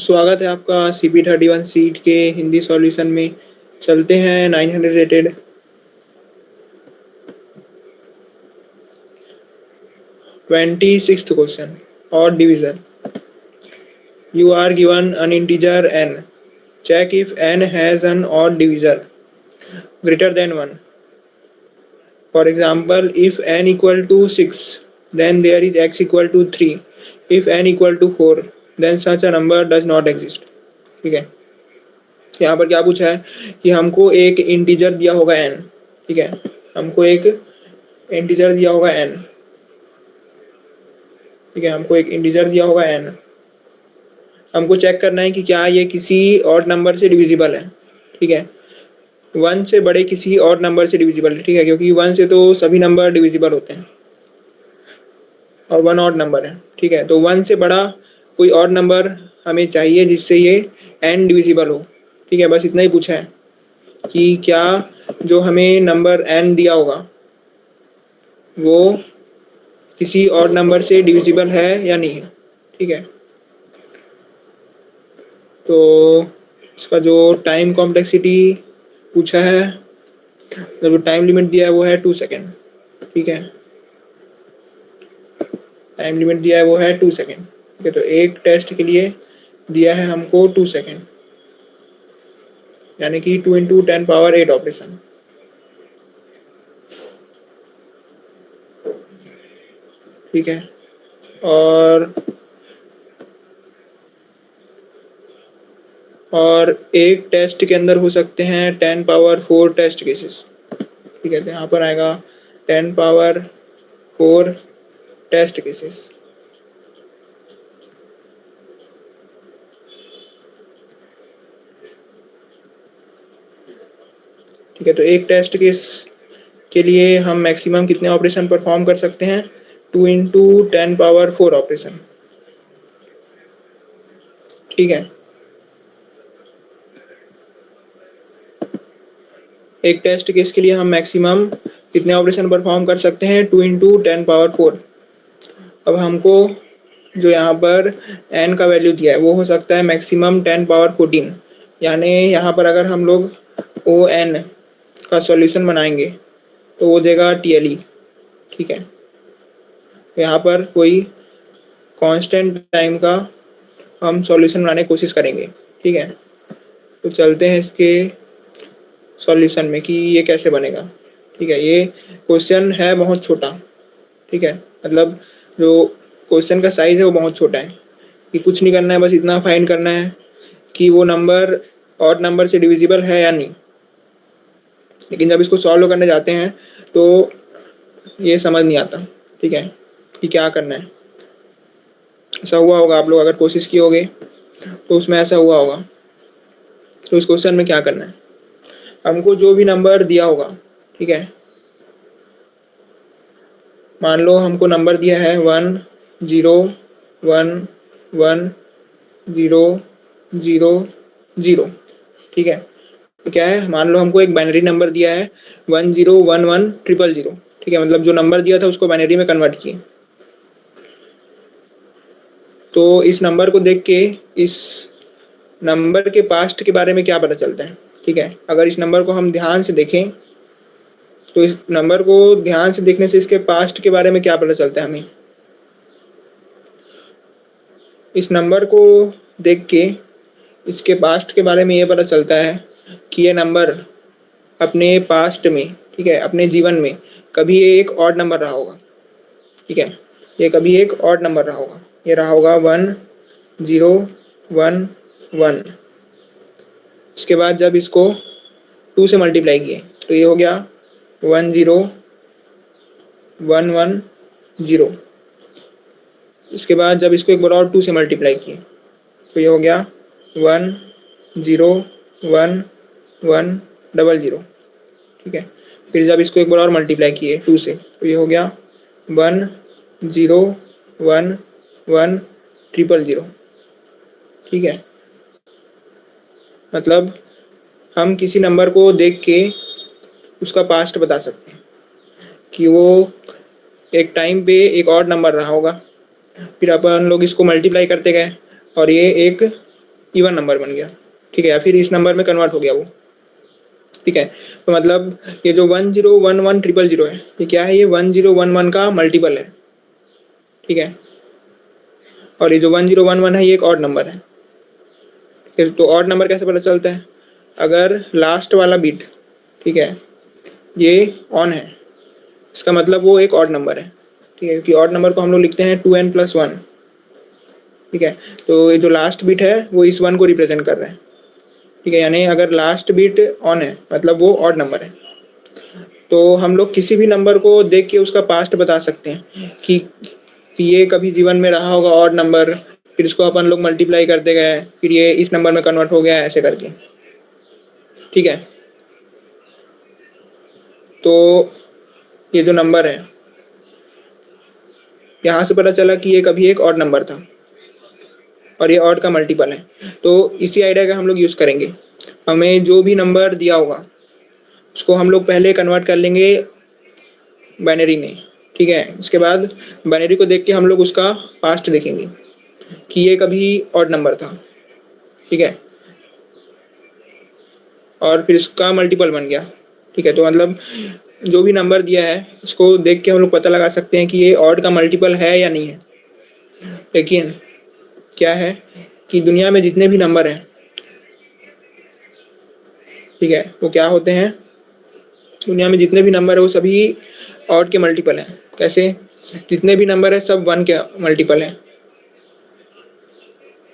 स्वागत है आपका CP31 सीट के हिंदी सॉल्यूशन में। चलते हैं 900 रेटेड। ट्वेंटी सिक्स्थ क्वेश्चन और division. You are given an integer n. Check if n has an odd divisor greater than 1. For example, if n equal to 6, then there is x equal to 3. If n equal to 4, then such a number does not exist. ठीक है, यहाँ पर क्या पूछा है कि हमको एक इंटीजर दिया होगा n। ठीक है, हमको एक इंटीजर दिया होगा n। ठीक है, हमको एक इंटीजर दिया होगा n। हमको चेक करना है कि क्या ये किसी ऑड नंबर से डिविजिबल है। ठीक है, 1 से बड़े किसी और नंबर से डिविजिबल है। ठीक है, क्योंकि 1 से तो सभी नंबर डिविजिबल होते हैं और 1 ऑड नंबर है। ठीक है, तो 1 से बड़ा कोई और नंबर हमें चाहिए जिससे ये n डिविजिबल हो। ठीक है, बस इतना ही पूछा है कि क्या जो हमें नंबर n दिया होगा वो किसी और नंबर से डिविजिबल है या नहीं है। ठीक है, तो इसका जो टाइम कॉम्प्लेक्सिटी पूछा है, जो टाइम लिमिट दिया है वो है 2 सेकेंड। ठीक है, टाइम लिमिट दिया है वो है 2 सेकेंड। ठीक है, तो एक टेस्ट के लिए दिया है हमको 2 सेकेंड, यानी कि 2 इंटू 10 पावर 8 ऑपरेशन। ठीक है, और एक टेस्ट के अंदर हो सकते हैं 10 पावर 4 टेस्ट केसेस। ठीक है, तो यहाँ पर आएगा 10 पावर 4 टेस्ट केसेस। ठीक है, तो एक टेस्ट केस के लिए हम मैक्सिमम कितने ऑपरेशन परफॉर्म कर सकते हैं? 2 इंटू 10 पावर 4 ऑपरेशन। ठीक है, एक टेस्ट केस के लिए हम मैक्सिमम कितने ऑपरेशन परफॉर्म कर सकते हैं? 2 इंटू 10 पावर 4। अब हमको जो यहाँ पर n का वैल्यू दिया है वो हो सकता है मैक्सिमम 10 पावर 14। यानी यहाँ पर अगर हम लोग ON का सॉल्यूशन बनाएंगे तो वो देगा TLE। ठीक है, तो यहाँ पर कोई कांस्टेंट टाइम का हम सॉल्यूशन बनाने की कोशिश करेंगे। ठीक है, तो चलते हैं इसके सॉल्यूशन में कि ये कैसे बनेगा। ठीक है, ये क्वेश्चन है बहुत छोटा। ठीक है, मतलब जो क्वेश्चन का साइज है वो बहुत छोटा है कि कुछ नहीं करना है, बस इतना फाइंड करना है कि वो नंबर ऑड नंबर से डिविजिबल है या नहीं। लेकिन जब इसको सॉल्व करने जाते हैं तो ये समझ नहीं आता। ठीक है, कि क्या करना है। ऐसा हुआ होगा, आप लोग अगर कोशिश किए होगे तो उसमें ऐसा हुआ होगा। तो इस क्वेश्चन में क्या करना है, हमको जो भी नंबर दिया होगा, ठीक है, मान लो हमको नंबर दिया है 1 0 1 1 0 0 0। ठीक है, तो क्या है, मान लो हमको एक बाइनरी नंबर दिया है 1 0 1 1 0 0 0। ठीक है, मतलब जो नंबर दिया था उसको बाइनरी में कन्वर्ट किए। तो इस नंबर को देख के इस नंबर के पास्ट के बारे में क्या पता चलता है। ठीक है, अगर इस नंबर को हम ध्यान से देखें तो इस नंबर को ध्यान से देखने से इसके पास्ट के बारे में क्या पता चलता है हमें। इस नंबर को देख के इसके पास्ट के बारे में ये पता चलता है कि ये नंबर अपने पास्ट में, ठीक है, अपने जीवन में कभी ये एक ऑड नंबर रहा होगा। ठीक है, ये कभी एक ऑड नंबर रहा होगा। ये रहा होगा 1 0 1 1। इसके बाद जब इसको 2 से मल्टीप्लाई किए तो ये हो गया 1 0 1 1 0। इसके बाद जब इसको एक बार और 2 से मल्टीप्लाई किए तो ये हो गया 1 0 1 1 0 0। ठीक है, फिर जब इसको एक बार और मल्टीप्लाई किए 2 से तो ये हो गया 1 0 1 1 0 0। ठीक है, मतलब हम किसी नंबर को देख के उसका पास्ट बता सकते हैं कि वो एक टाइम पे एक और नंबर रहा होगा। फिर अपन लोग इसको मल्टीप्लाई करते गए और ये एक इवन नंबर बन गया, ठीक है, या फिर इस नंबर में कन्वर्ट हो गया वो, ठीक है। तो मतलब ये जो 101100 है, ये क्या है, ये 1011 का मल्टीपल है, ठीक है। और ये जो 1011 है ये एक ऑड नंबर है। फिर तो ऑड नंबर कैसे पता चलता है, अगर लास्ट वाला बिट, ठीक है, ये ऑन है, इसका मतलब वो एक ऑड नंबर है, ठीक है, क्योंकि ऑड नंबर को हम लोग लिखते हैं 2n+1, ठीक है। तो ये जो लास्ट बिट है वो इस 1 को रिप्रेजेंट कर रहा है, ठीक है, यानी अगर लास्ट बिट ऑन है मतलब वो ऑड नंबर है। तो हम लोग किसी भी नंबर को देख के उसका पास्ट बता सकते हैं कि ये कभी जीवन में रहा होगा ऑड नंबर, फिर इसको अपन लोग मल्टीप्लाई करते गए, फिर ये इस नंबर में कन्वर्ट हो गया, ऐसे करके, ठीक है। तो ये जो नंबर है, यहाँ से पता चला कि ये कभी एक ऑड नंबर था और ये ऑड का मल्टीपल है। तो इसी आइडिया का हम लोग यूज़ करेंगे। हमें जो भी नंबर दिया होगा उसको हम लोग पहले कन्वर्ट कर लेंगे बाइनरी में, ठीक है। उसके बाद बाइनरी को देख के हम लोग उसका पास्ट देखेंगे कि ये कभी ऑड नंबर था, ठीक है, और फिर इसका मल्टीपल बन गया, ठीक है। तो मतलब जो भी नंबर दिया है इसको देख के हम लोग पता लगा सकते हैं कि ये ऑड का मल्टीपल है या नहीं है। लेकिन क्या है कि दुनिया में जितने भी नंबर हैं, ठीक है, वो क्या होते हैं, दुनिया में जितने भी नंबर है वो सभी ऑड के मल्टीपल हैं। कैसे, जितने भी नंबर है सब 1 के मल्टीपल हैं,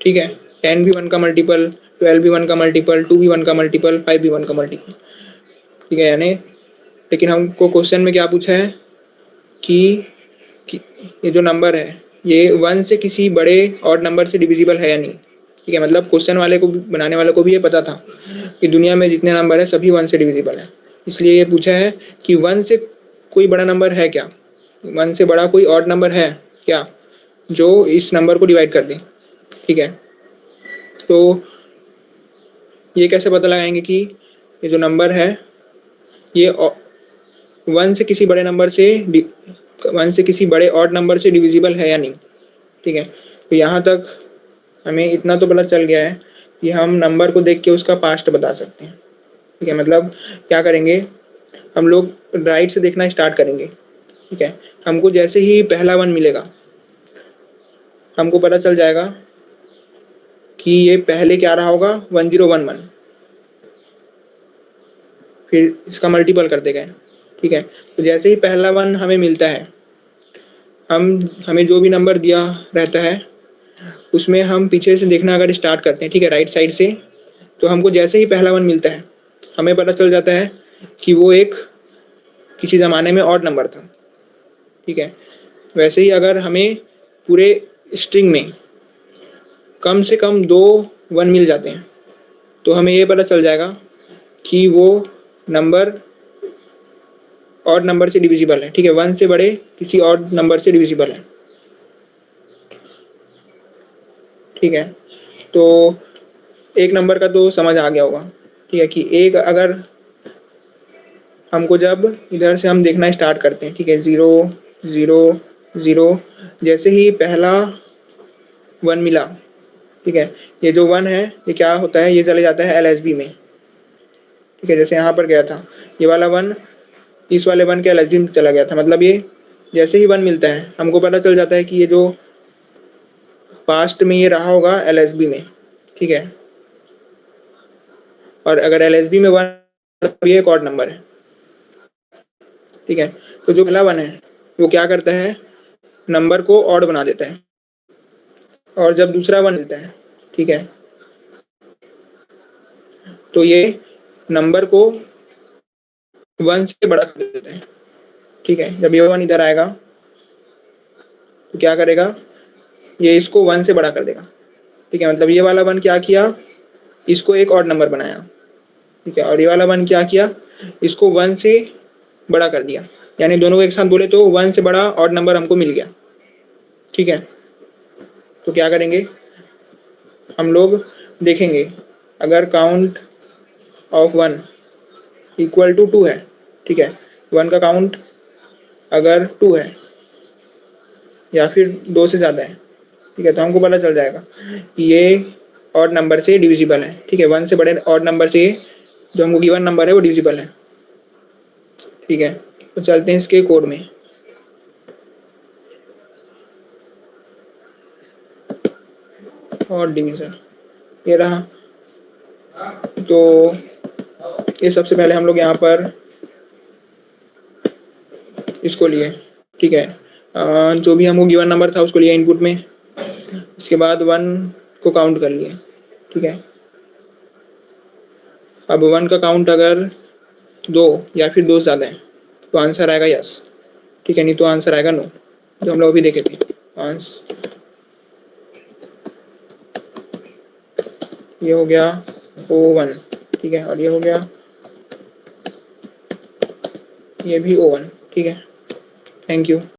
ठीक है। 10 भी 1 का मल्टीपल, 12 भी 1 का मल्टीपल, 2 भी 1 का मल्टीपल, 5 भी 1 का मल्टीपल, ठीक है। यानी लेकिन हमको क्वेश्चन में क्या पूछा है कि, कि ये जो नंबर है ये 1 से किसी बड़े ऑड नंबर से डिविजिबल है या नहीं, ठीक है। मतलब क्वेश्चन वाले को बनाने वाले को भी ये पता था कि दुनिया में जितने नंबर है सभी 1 से डिविजिबल है, इसलिए ये पूछा है कि 1 से कोई बड़ा नंबर है क्या, 1 से बड़ा कोई ऑड नंबर है क्या जो इस नंबर को डिवाइड कर दे, ठीक है। तो ये कैसे पता लगाएंगे कि ये जो नंबर है ये 1 से किसी बड़े नंबर से 1 से किसी बड़े ऑड नंबर से डिविजिबल है या नहीं, ठीक है। तो यहाँ तक हमें इतना तो पता चल गया है कि हम नंबर को देख के उसका पास्ट बता सकते हैं, ठीक है। मतलब क्या करेंगे, हम लोग राइट से देखना स्टार्ट करेंगे, ठीक है। हमको जैसे ही पहला 1 मिलेगा हमको पता चल जाएगा कि ये पहले क्या रहा होगा, 1011, फिर इसका मल्टीपल करते गए, ठीक है। तो जैसे ही पहला 1 हमें मिलता है, हमें जो भी नंबर दिया रहता है उसमें हम पीछे से देखना अगर स्टार्ट करते हैं, ठीक है, राइट साइड से, तो हमको जैसे ही पहला 1 मिलता है हमें पता चल जाता है कि वो एक किसी ज़माने में ऑड नंबर था, ठीक है। वैसे ही अगर हमें पूरे स्ट्रिंग में कम से कम 2 1 मिल जाते हैं तो हमें ये पता चल जाएगा कि वो नंबर ऑड नंबर से डिविजिबल है, ठीक है, 1 से बड़े किसी ऑड नंबर से डिविजिबल है, ठीक है। तो एक नंबर का तो समझ आ गया होगा, ठीक है, कि एक अगर हमको जब इधर से हम देखना स्टार्ट करते हैं, ठीक है, 0 0 0, जैसे ही पहला 1 मिला, ठीक है, ये जो 1 है ये क्या होता है, ये चले जाता है एलएसबी में, ठीक है। जैसे यहाँ पर गया था ये वाला 1, इस वाले 1 के एलएसबी में चला गया था, मतलब ये जैसे ही 1 मिलता है हमको पता चल जाता है कि ये जो पास्ट में ये रहा होगा एलएसबी में, ठीक है। और अगर एलएसबी में 1 तो ये एक ऑड नंबर है, ठीक है। तो जो पहला 1 है वो क्या करता है, नंबर को ऑड बना देता है, और जब दूसरा 1 मिलता है, ठीक है, तो ये नंबर को 1 से बड़ा कर देता है, ठीक है। जब ये 1 इधर आएगा तो क्या करेगा, ये इसको 1 से बड़ा कर देगा, ठीक है। मतलब ये वाला 1 क्या किया, इसको एक ऑड नंबर बनाया, ठीक है, और ये वाला 1 क्या किया, इसको 1 से बड़ा कर दिया, यानी दोनों को एक साथ बोले तो 1 से बड़ा ऑड नंबर हमको मिल गया, ठीक है। तो क्या करेंगे, हम लोग देखेंगे अगर काउंट ऑफ 1 इक्वल टू 2 है, ठीक है, 1 का काउंट अगर 2 है या फिर 2 से ज़्यादा है, ठीक है, तो हमको पता चल जाएगा कि ये ऑड नंबर से डिविजिबल है, ठीक है। 1 से बड़े ऑड नंबर से जो हमको गिवन नंबर है वो डिविजिबल है, ठीक है। तो चलते हैं इसके कोड में। और डिवीजन ये रहा। तो ये सबसे पहले हम लोग यहाँ पर इसको लिए, ठीक है। जो भी हमको गिवन नंबर था उसको लिया इनपुट में, इसके बाद 1 को काउंट कर लिए, ठीक है। अब 1 का काउंट अगर 2 या फिर 2 से ज़्यादा है तो आंसर आएगा यस, ठीक है, नहीं तो आंसर आएगा नो, जो हम लोग अभी देखे थे। ये हो गया O1, ठीक है, और ये हो गया ये भी O1, ठीक है। Thank you.